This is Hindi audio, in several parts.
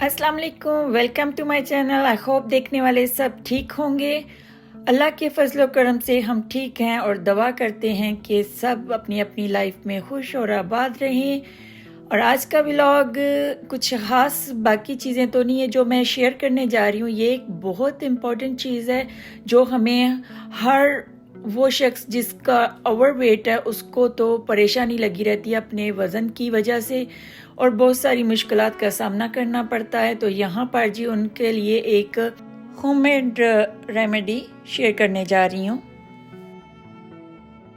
अस्सलाम वालेकुम, welcome to my channel. I hope देखने वाले सब ठीक होंगे। अल्लाह के फजल करम से हम ठीक हैं और दुआ करते हैं कि सब अपनी अपनी लाइफ में खुश और आबाद रहें। और आज का व्लॉग कुछ ख़ास बाकी चीज़ें तो नहीं है जो मैं शेयर करने जा रही हूँ। ये एक बहुत इम्पॉर्टेंट चीज़ है जो हमें हर वो शख्स जिसका ओवरवेट है उसको तो परेशानी लगी रहती है अपने वज़न की वजह से और बहुत सारी मुश्किलात का सामना करना पड़ता है। तो यहाँ पर जी उनके लिए एक होममेड रेमेडी शेयर करने जा रही हूँ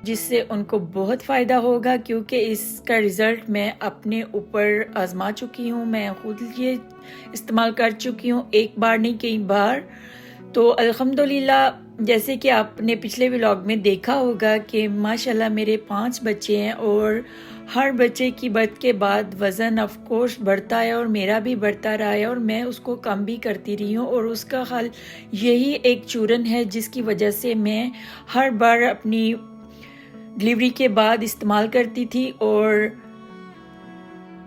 जिससे उनको बहुत फ़ायदा होगा, क्योंकि इसका रिज़ल्ट मैं अपने ऊपर आजमा चुकी हूँ। मैं खुद ये इस्तेमाल कर चुकी हूँ, एक बार नहीं कई बार। तो अल्हम्दुलिल्लाह, जैसे कि आपने पिछले व्लॉग में देखा होगा कि माशाल्लाह मेरे 5 बच्चे हैं और हर बच्चे की बर्थ के बाद वज़न ऑफ कोर्स बढ़ता है और मेरा भी बढ़ता रहा है और मैं उसको कम भी करती रही हूँ। और उसका हल यही एक चूरन है जिसकी वजह से मैं हर बार अपनी डिलीवरी के बाद इस्तेमाल करती थी और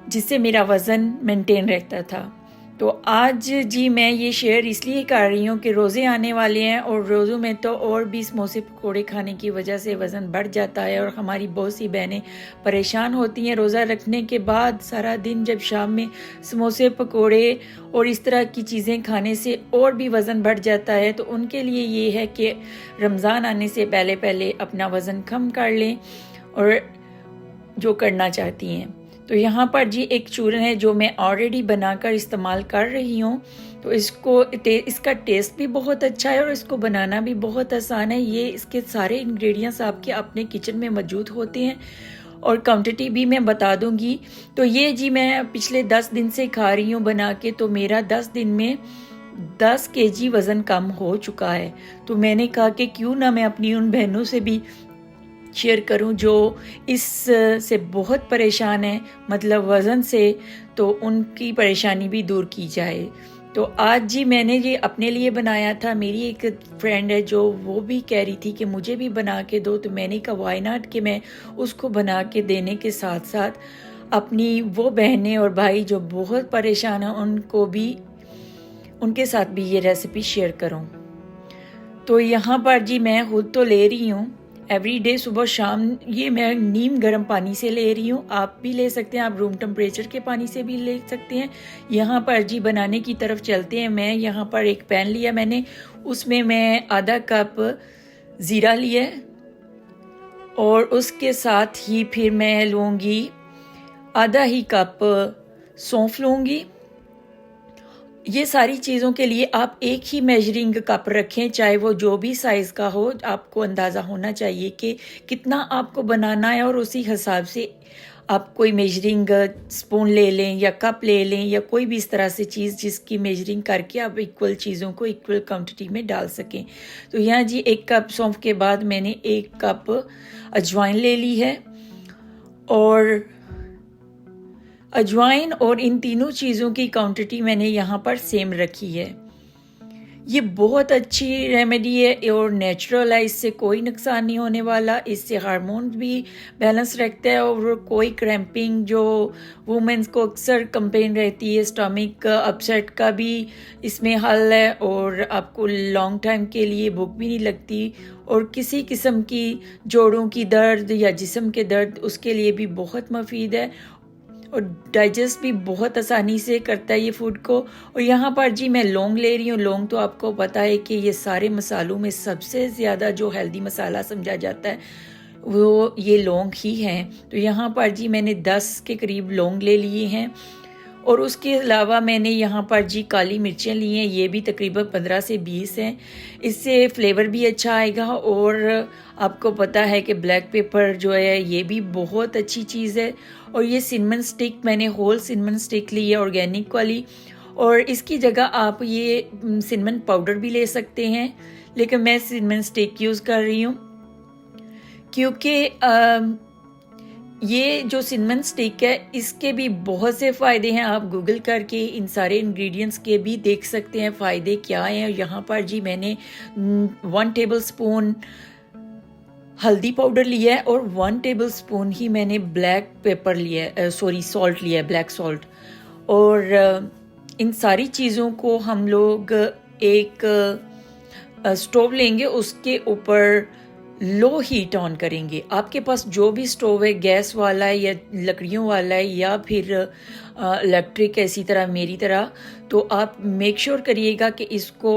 जिससे मेरा वज़न मेंटेन रहता था। तो आज जी मैं ये शेयर इसलिए कर रही हूँ कि रोज़े आने वाले हैं और रोज़ों में तो और भी समोसे पकोड़े खाने की वजह से वज़न बढ़ जाता है और हमारी बहुत सी बहनें परेशान होती हैं रोज़ा रखने के बाद सारा दिन, जब शाम में समोसे पकोड़े और इस तरह की चीज़ें खाने से और भी वज़न बढ़ जाता है। तो उनके लिए ये है कि रमज़ान आने से पहले पहले अपना वज़न कम कर लें और जो करना चाहती हैं। तो यहाँ पर जी एक चूरन है जो मैं ऑलरेडी बनाकर इस्तेमाल कर रही हूँ। तो इसका टेस्ट भी बहुत अच्छा है और इसको बनाना भी बहुत आसान है। ये इसके सारे इंग्रेडिएंट्स आपके अपने किचन में मौजूद होते हैं और क्वांटिटी भी मैं बता दूंगी। तो ये जी मैं पिछले 10 दिन से खा रही हूँ बना के, तो मेरा 10 दिन में 10 केजी वज़न कम हो चुका है। तो मैंने कहा कि क्यों ना मैं अपनी उन बहनों से भी शेयर करूं जो इस से बहुत परेशान है, मतलब वज़न से, तो उनकी परेशानी भी दूर की जाए। तो आज जी मैंने ये अपने लिए बनाया था। मेरी एक फ्रेंड है जो वो भी कह रही थी कि मुझे भी बना के दो, तो मैंने कहा व्हाई नॉट कि मैं उसको बना के देने के साथ साथ अपनी वो बहनें और भाई जो बहुत परेशान हैं उनको भी, उनके साथ भी ये रेसिपी शेयर करूं। तो यहाँ पर जी मैं खुद तो ले रही हूँ एवरी डे सुबह शाम, ये मैं नीम गर्म पानी से ले रही हूँ। आप भी ले सकते हैं, आप रूम टेम्परेचर के पानी से भी ले सकते हैं। यहाँ पर जी बनाने की तरफ चलते हैं। मैं यहाँ पर एक पैन लिया मैंने, उसमें मैं आधा कप ज़ीरा लिया और उसके साथ ही फिर मैं लूँगी आधा ही कप सौंफ लूँगी। ये सारी चीज़ों के लिए आप एक ही मेजरिंग कप रखें, चाहे वो जो भी साइज़ का हो। आपको अंदाज़ा होना चाहिए कि कितना आपको बनाना है और उसी हिसाब से आप कोई मेजरिंग स्पून ले लें या कप ले लें या कोई भी इस तरह से चीज़ जिसकी मेजरिंग करके आप इक्वल चीज़ों को इक्वल क्वांटिटी में डाल सकें। तो यहाँ जी एक कप सौंफ के बाद मैंने एक कप अजवाइन ले ली है और अजवाइन और इन तीनों चीज़ों की क्वांटिटी मैंने यहाँ पर सेम रखी है। ये बहुत अच्छी रेमेडी है और नेचुरल है, इससे कोई नुकसान नहीं होने वाला। इससे हार्मोन भी बैलेंस रखता है और कोई क्रैम्पिंग जो वुमेन्स को अक्सर कंप्लेन रहती है, स्टमक अपसेट का भी इसमें हल है और आपको लॉन्ग टाइम के लिए भूख भी नहीं लगती। और किसी किस्म की जोड़ों की दर्द या जिस्म के दर्द, उसके लिए भी बहुत मुफीद है और डाइजेस्ट भी बहुत आसानी से करता है ये फूड को। और यहाँ पर जी मैं लौंग ले रही हूँ। लौंग तो आपको पता है कि ये सारे मसालों में सबसे ज़्यादा जो हेल्दी मसाला समझा जाता है वो ये लौंग ही हैं। तो यहाँ पर जी मैंने 10 के करीब लौंग ले लिए हैं और उसके अलावा मैंने यहाँ पर जी काली मिर्चें ली हैं, ये भी तकरीबन 15 से 20 हैं। इससे फ्लेवर भी अच्छा आएगा। और आपको पता है कि ब्लैक पेपर जो है ये भी बहुत अच्छी चीज़ है। और ये सिनेमन स्टिक, मैंने होल सिनेमन स्टिक ली है ऑर्गेनिक वाली, और इसकी जगह आप ये सिनेमन पाउडर भी ले सकते हैं, लेकिन मैं सिनेमन स्टिक यूज़ कर रही हूँ क्योंकि ये जो सिनेमन स्टिक है इसके भी बहुत से फ़ायदे हैं। आप गूगल करके इन सारे इंग्रेडिएंट्स के भी देख सकते हैं फ़ायदे क्या हैं। यहाँ पर जी मैंने 1 टेबलस्पून हल्दी पाउडर लिया है और 1 टेबलस्पून ही मैंने ब्लैक पेपर लिया है, सॉल्ट लिया है, ब्लैक सॉल्ट। और इन सारी चीज़ों को हम लोग एक स्टोव लेंगे, उसके ऊपर लो हीट ऑन करेंगे। आपके पास जो भी स्टोव है, गैस वाला है या लकड़ियों वाला है या फिर इलेक्ट्रिक, इसी तरह मेरी तरह, तो आप मेक श्योर करिएगा कि इसको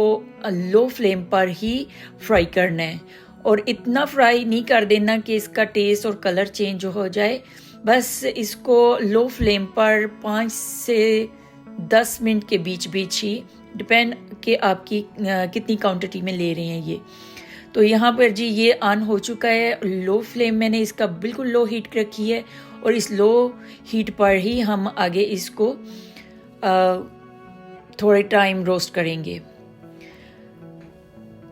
लो फ्लेम पर ही फ्राई करना है। और इतना फ्राई नहीं कर देना कि इसका टेस्ट और कलर चेंज हो जाए। बस इसको लो फ्लेम पर 5 से 10 मिनट के बीच बीच ही, डिपेंड कि आपकी कितनी क्वांटिटी में ले रहे हैं ये। तो यहाँ पर जी ये ऑन हो चुका है। लो फ्लेम मैंने इसका बिल्कुल लो हीट रखी है और इस लो हीट पर ही हम आगे इसको थोड़े टाइम रोस्ट करेंगे।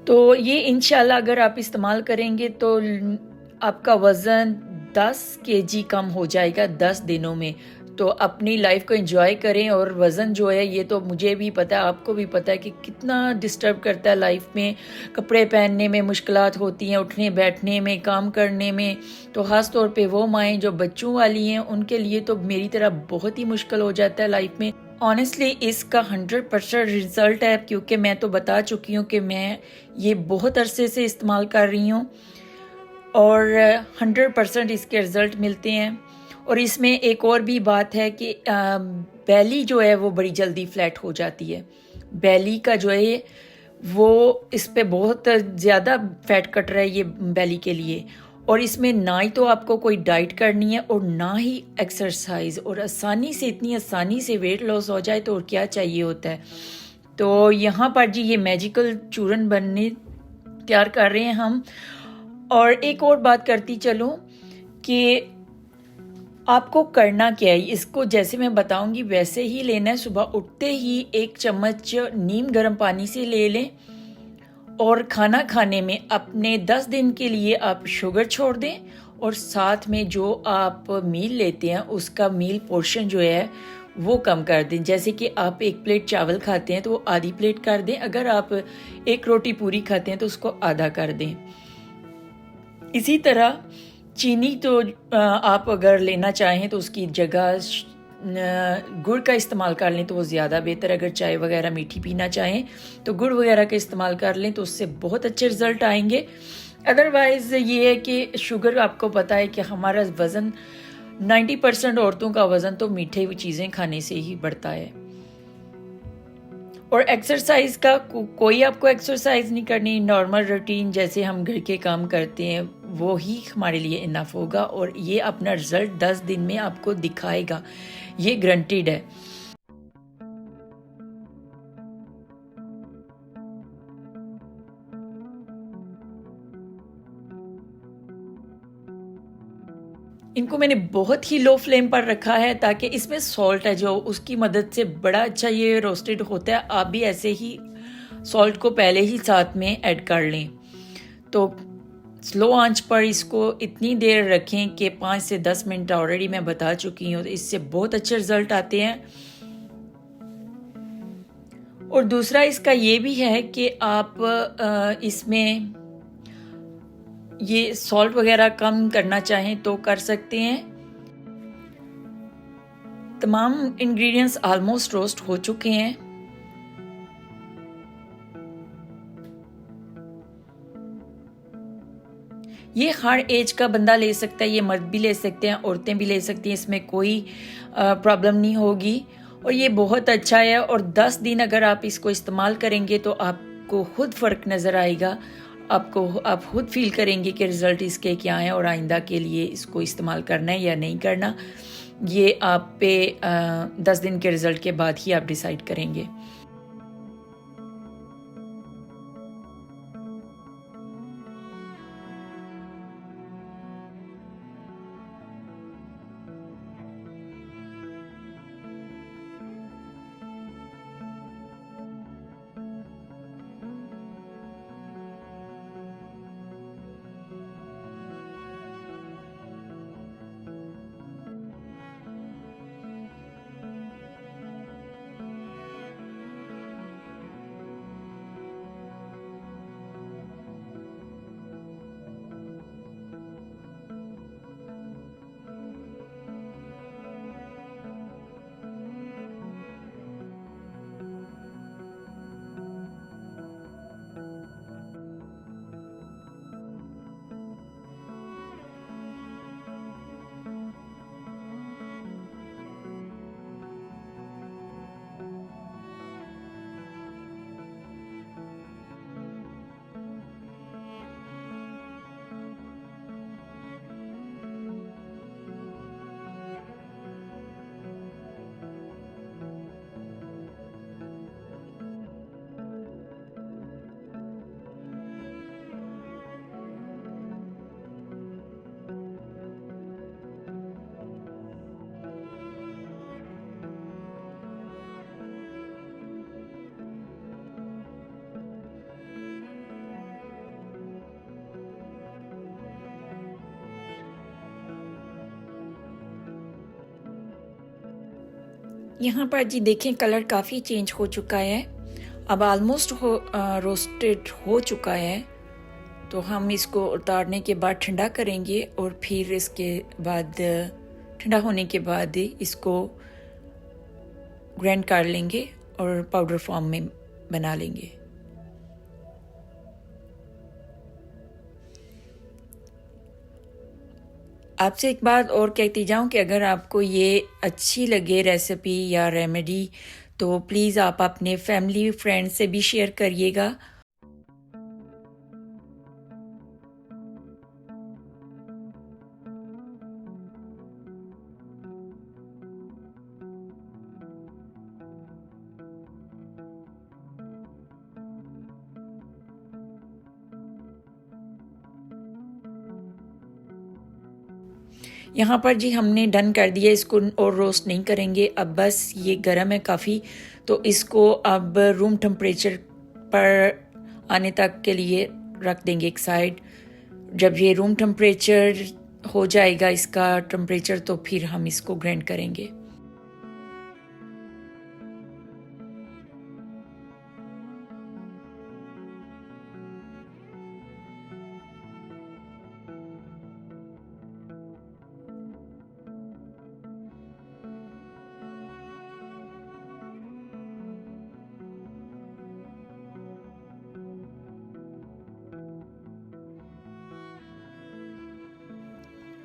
तो ये इंशाल्लाह अगर आप इस्तेमाल करेंगे तो आपका वज़न 10 केजी कम हो जाएगा 10 दिनों में। तो अपनी लाइफ को एंजॉय करें। और वज़न जो है ये तो मुझे भी पता है, आपको भी पता है कि कितना डिस्टर्ब करता है लाइफ में। कपड़े पहनने में मुश्किलात होती हैं, उठने बैठने में, काम करने में। तो ख़ास तौर पे वो माएँ जो बच्चों वाली हैं, उनके लिए तो मेरी तरह बहुत ही मुश्किल हो जाता है लाइफ में। ऑनेस्टली इसका 100% रिज़ल्ट है, क्योंकि मैं तो बता चुकी हूँ कि मैं ये बहुत अरसे से इस्तेमाल कर रही हूँ और 100% इसके रिज़ल्ट मिलते हैं। और इसमें एक और भी बात है कि बेली जो है वो बड़ी जल्दी फ्लैट हो जाती है। बेली का जो है वो इस पे बहुत ज़्यादा फैट कट रहा है ये बेली के लिए। और इसमें ना ही तो आपको कोई डाइट करनी है और ना ही एक्सरसाइज, और आसानी से, इतनी आसानी से वेट लॉस हो जाए तो और क्या चाहिए होता है। तो यहाँ पर जी ये मैजिकल चूरन बनने तैयार कर रहे हैं हम। और एक और बात करती चलूँ कि आपको करना क्या है। इसको जैसे मैं बताऊंगी वैसे ही लेना है। सुबह उठते ही 1 चम्मच नीम गर्म पानी से ले लें और खाना खाने में अपने 10 दिन के लिए आप शुगर छोड़ दें और साथ में जो आप मील लेते हैं उसका मील पोर्शन जो है वो कम कर दें। जैसे कि आप 1 प्लेट चावल खाते हैं तो वो आधी प्लेट कर दें। अगर आप 1 रोटी पूरी खाते हैं तो उसको आधा कर दें। इसी तरह चीनी तो आप अगर लेना चाहें तो उसकी जगह गुड़ का इस्तेमाल कर लें तो वो ज़्यादा बेहतर। अगर चाय वगैरह मीठी पीना चाहें तो गुड़ वगैरह का इस्तेमाल कर लें तो उससे बहुत अच्छे रिज़ल्ट आएंगे। अदरवाइज़ ये है कि शुगर, आपको पता है कि हमारा वज़न 90% औरतों का वज़न तो मीठे हुई चीज़ें खाने से ही बढ़ता है। और एक्सरसाइज का कोई आपको एक्सरसाइज नहीं करनी, नॉर्मल रूटीन जैसे हम घर के काम करते हैं वो ही हमारे लिए इनफ होगा और ये अपना रिजल्ट 10 दिन में आपको दिखाएगा, ये गारंटीड है। इनको मैंने बहुत ही लो फ्लेम पर रखा है ताकि इसमें सॉल्ट है जो उसकी मदद से बड़ा अच्छा ये रोस्टेड होता है। आप भी ऐसे ही सॉल्ट को पहले ही साथ में ऐड कर लें। तो स्लो आंच पर इसको इतनी देर रखें कि 5 से 10 मिनट ऑलरेडी मैं बता चुकी हूँ। तो इससे बहुत अच्छे रिजल्ट आते हैं। और दूसरा इसका ये भी है कि आप इसमें ये सॉल्ट वगैरह कम करना चाहें तो कर सकते हैं। तमाम इंग्रेडिएंट्स ऑलमोस्ट रोस्ट हो चुके हैं। ये हर एज का बंदा ले सकता है, ये मर्द भी ले सकते हैं, औरतें भी ले सकती हैं, इसमें कोई प्रॉब्लम नहीं होगी। और ये बहुत अच्छा है। और 10 दिन अगर आप इसको इस्तेमाल करेंगे तो आपको खुद फ़र्क नज़र आएगा। आप खुद फील करेंगे कि रिज़ल्ट इसके क्या हैं और आइंदा के लिए इसको इस्तेमाल करना है या नहीं करना। ये आप पे 10 दिन के रिज़ल्ट के बाद ही आप डिसाइड करेंगे। यहाँ पर जी देखें कलर काफ़ी चेंज हो चुका है, अब ऑलमोस्ट रोस्टेड हो चुका है। तो हम इसको उतारने के बाद ठंडा करेंगे और फिर इसके बाद ठंडा होने के बाद इसको ग्राइंड कर लेंगे और पाउडर फॉर्म में बना लेंगे। आपसे एक बात और कहती जाऊं कि अगर आपको ये अच्छी लगे रेसिपी या रेमेडी तो प्लीज़ आप अपने फैमिली फ्रेंड से भी शेयर करिएगा। यहाँ पर जी हमने डन कर दिया, इसको और रोस्ट नहीं करेंगे। अब बस ये गर्म है काफ़ी, तो इसको अब रूम टेम्परेचर पर आने तक के लिए रख देंगे एक साइड। जब ये रूम टेम्परेचर हो जाएगा इसका टेम्परेचर, तो फिर हम इसको ग्राइंड करेंगे।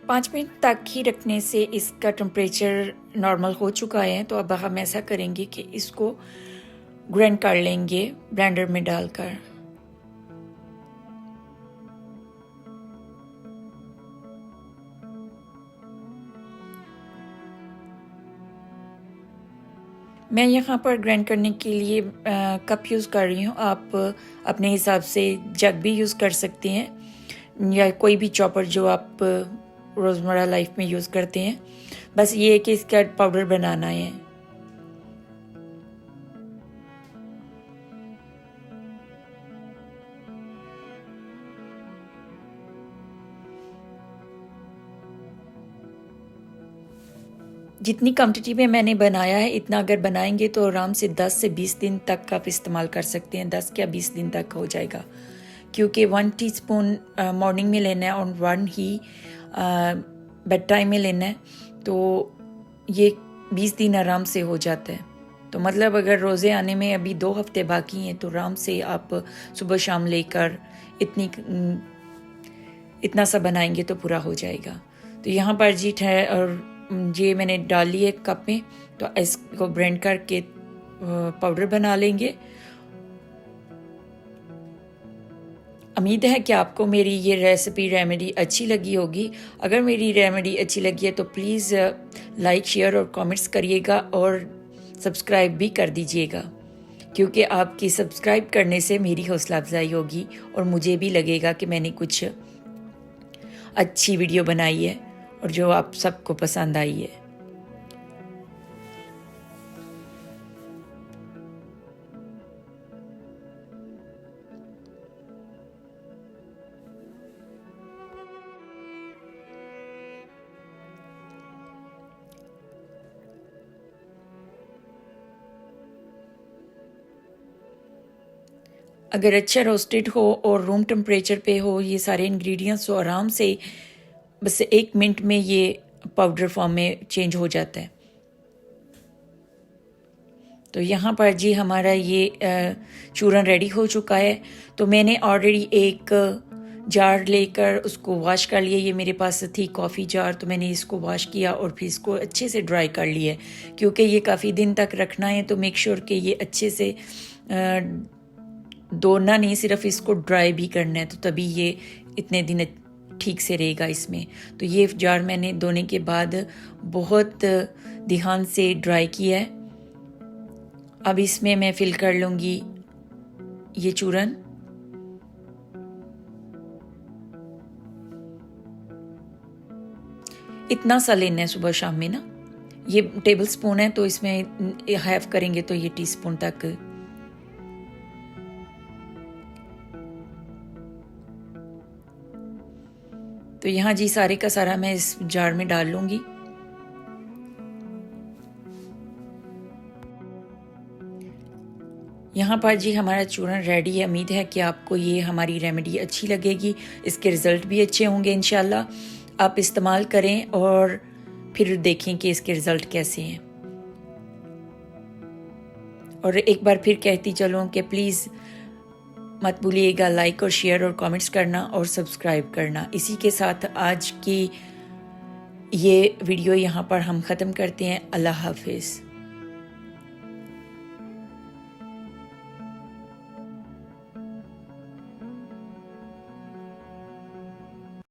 पाँच मिनट तक ही रखने से इसका टेम्परेचर नॉर्मल हो चुका है। तो अब हम ऐसा करेंगे कि इसको ग्राइंड कर लेंगे ब्लेंडर में डालकर। मैं यहाँ पर ग्राइंड करने के लिए कप यूज़ कर रही हूँ। आप अपने हिसाब से जग भी यूज़ कर सकते हैं या कोई भी चॉपर जो आप रोज़मर्रा लाइफ में यूज़ करते हैं। बस ये है कि इसका पाउडर बनाना है। जितनी क्वांटिटी में मैंने बनाया है इतना अगर बनाएंगे तो आराम से 10 से 20 दिन तक आप इस्तेमाल कर सकते हैं। 10 या 20 दिन तक हो जाएगा, क्योंकि 1 टीस्पून मॉर्निंग में लेना है और 1 ही बेड टाइम में लेना है। तो ये 20 दिन आराम से हो जाता है। तो मतलब अगर रोज़े आने में अभी 2 हफ्ते बाकी हैं तो आराम से आप सुबह शाम लेकर इतना सा बनाएंगे तो पूरा हो जाएगा। तो यहाँ पर जी और ये मैंने डाल ली है कप में, तो इसको ब्लेंड करके पाउडर बना लेंगे। उम्मीद है कि आपको मेरी ये रेसिपी रेमेडी अच्छी लगी होगी। अगर मेरी रेमेडी अच्छी लगी है तो प्लीज़ लाइक शेयर और कमेंट्स करिएगा और सब्सक्राइब भी कर दीजिएगा, क्योंकि आपकी सब्सक्राइब करने से मेरी हौसला अफजाई होगी और मुझे भी लगेगा कि मैंने कुछ अच्छी वीडियो बनाई है और जो आप सबको पसंद आई है। अगर अच्छा रोस्टेड हो और रूम टेम्परेचर पे हो ये सारे इंग्रेडिएंट्स, तो आराम से बस 1 मिनट में ये पाउडर फॉर्म में चेंज हो जाता है। तो यहाँ पर जी हमारा ये चूरन रेडी हो चुका है। तो मैंने ऑलरेडी एक जार लेकर उसको वॉश कर लिया। ये मेरे पास थी कॉफ़ी जार, तो मैंने इसको वॉश किया और फिर इसको अच्छे से ड्राई कर लिया, क्योंकि ये काफ़ी दिन तक रखना है। तो मेक श्योर कि ये अच्छे से धोना नहीं, सिर्फ इसको ड्राई भी करना है, तो तभी ये इतने दिन ठीक से रहेगा इसमें। तो ये जार मैंने धोने के बाद बहुत ध्यान से ड्राई किया है। अब इसमें मैं फिल कर लूँगी ये चूरन। इतना सा लेना है सुबह शाम में ना। ये टेबल स्पून है तो इसमें हाफ करेंगे तो ये टीस्पून तक। तो यहाँ जी सारे का सारा मैं इस जार में डाल लूँगी। यहाँ पर जी हमारा चूर्ण रेडी है। उम्मीद है कि आपको ये हमारी रेमेडी अच्छी लगेगी, इसके रिज़ल्ट भी अच्छे होंगे इंशाल्लाह। आप इस्तेमाल करें और फिर देखें कि इसके रिज़ल्ट कैसे हैं। और एक बार फिर कहती चलूँ कि प्लीज़ मत भूलिएगा लाइक और शेयर और कमेंट्स करना और सब्सक्राइब करना। इसी के साथ आज की ये वीडियो यहाँ पर हम ख़त्म करते हैं। अल्लाह हाफिज़।